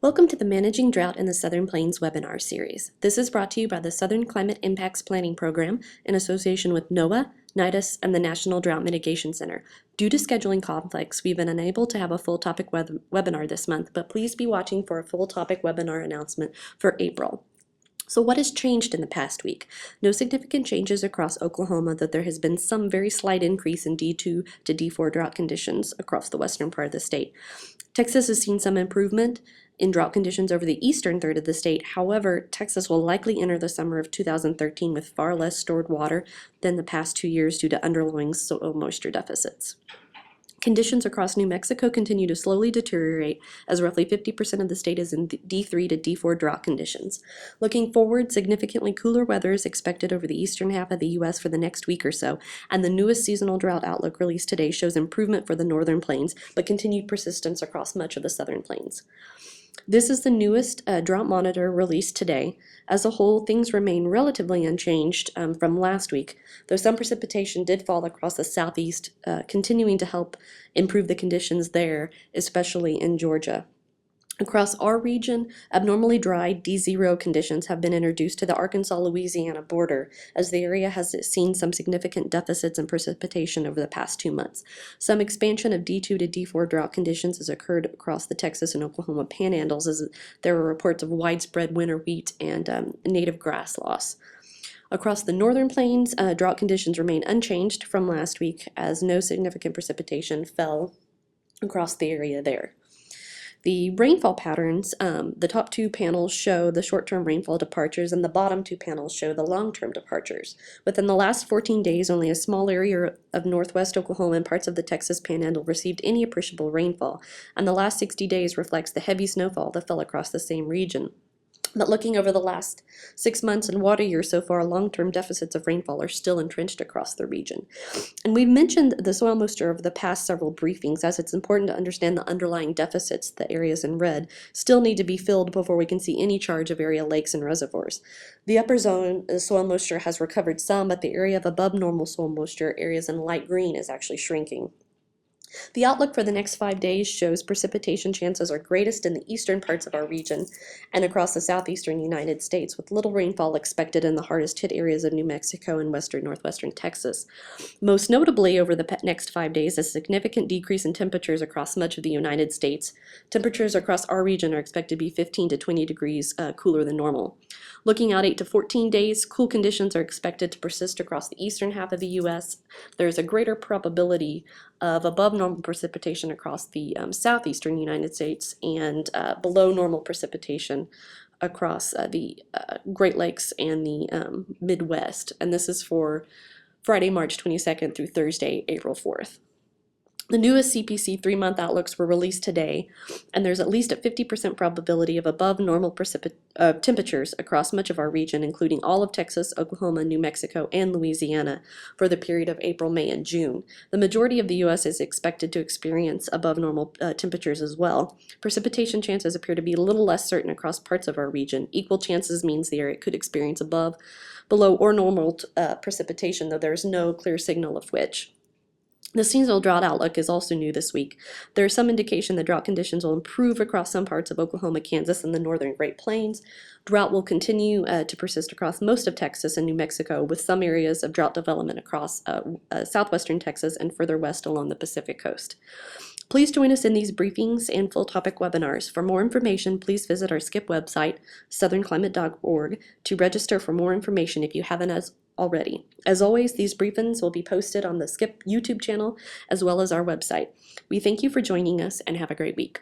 Welcome to the Managing Drought in the Southern Plains webinar series. This is brought to you by the Southern Climate Impacts Planning Program in association with NOAA, NIDIS, and the National Drought Mitigation Center. Due to scheduling conflicts, we've been unable to have a full topic webinar this month, but please be watching for a full topic webinar announcement for April. So what has changed in the past week? No significant changes across Oklahoma, though there has been some very slight increase in D2 to D4 drought conditions across the western part of the state. Texas has seen some improvement in drought conditions over the eastern third of the state. However, Texas will likely enter the summer of 2013 with far less stored water than the past 2 years due to underlying soil moisture deficits. Conditions across New Mexico continue to slowly deteriorate as roughly 50% of the state is in D3 to D4 drought conditions. Looking forward, significantly cooler weather is expected over the eastern half of the U.S. for the next week or so, and the newest seasonal drought outlook released today shows improvement for the northern plains, but continued persistence across much of the southern plains. This is the newest Drought Monitor released today. As a whole, things remain relatively unchanged from last week, though some precipitation did fall across the southeast, continuing to help improve the conditions there, especially in Georgia. Across our region, abnormally dry D0 conditions have been introduced to the Arkansas-Louisiana border, as the area has seen some significant deficits in precipitation over the past 2 months. Some expansion of D2 to D4 drought conditions has occurred across the Texas and Oklahoma panhandles, as there are reports of widespread winter wheat and native grass loss. Across the northern plains, drought conditions remain unchanged from last week, as no significant precipitation fell across the area there. The rainfall patterns, the top two panels show the short-term rainfall departures, and the bottom two panels show the long-term departures. Within the last 14 days, only a small area of northwest Oklahoma and parts of the Texas Panhandle received any appreciable rainfall, and the last 60 days reflects the heavy snowfall that fell across the same region. But looking over the last 6 months and water years so far, long-term deficits of rainfall are still entrenched across the region. And we've mentioned the soil moisture over the past several briefings, as it's important to understand the underlying deficits, the areas in red, still need to be filled before we can see any charge of area lakes and reservoirs. The upper zone, the soil moisture has recovered some, but the area of above normal soil moisture, areas in light green, is actually shrinking. The outlook for the next 5 days shows precipitation chances are greatest in the eastern parts of our region and across the southeastern United States, with little rainfall expected in the hardest hit areas of New Mexico and western northwestern Texas. Most notably, over the next 5 days, a significant decrease in temperatures across much of the United States. Temperatures across our region are expected to be 15 to 20 degrees cooler than normal. Looking out 8 to 14 days, cool conditions are expected to persist across the eastern half of the U.S. There is a greater probability of above normal precipitation across the southeastern United States and below normal precipitation across the Great Lakes and the Midwest. And this is for Friday, March 22nd through Thursday, April 4th. The newest CPC 3-month outlooks were released today, and there's at least a 50% probability of above normal temperatures across much of our region, including all of Texas, Oklahoma, New Mexico, and Louisiana for the period of April, May, and June. The majority of the U.S. is expected to experience above normal temperatures as well. Precipitation chances appear to be a little less certain across parts of our region. Equal chances means the area could experience above, below, or normal precipitation, though there is no clear signal of which. The seasonal drought outlook is also new this week. There is some indication that drought conditions will improve across some parts of Oklahoma, Kansas, and the northern Great Plains. Drought will continue to persist across most of Texas and New Mexico, with some areas of drought development across southwestern Texas and further west along the Pacific coast. Please join us in these briefings and full topic webinars. For more information, please visit our SCIP website, southernclimate.org, to register for more information if you haven't already. As always, these briefings will be posted on the SCIP YouTube channel as well as our website. We thank you for joining us and have a great week.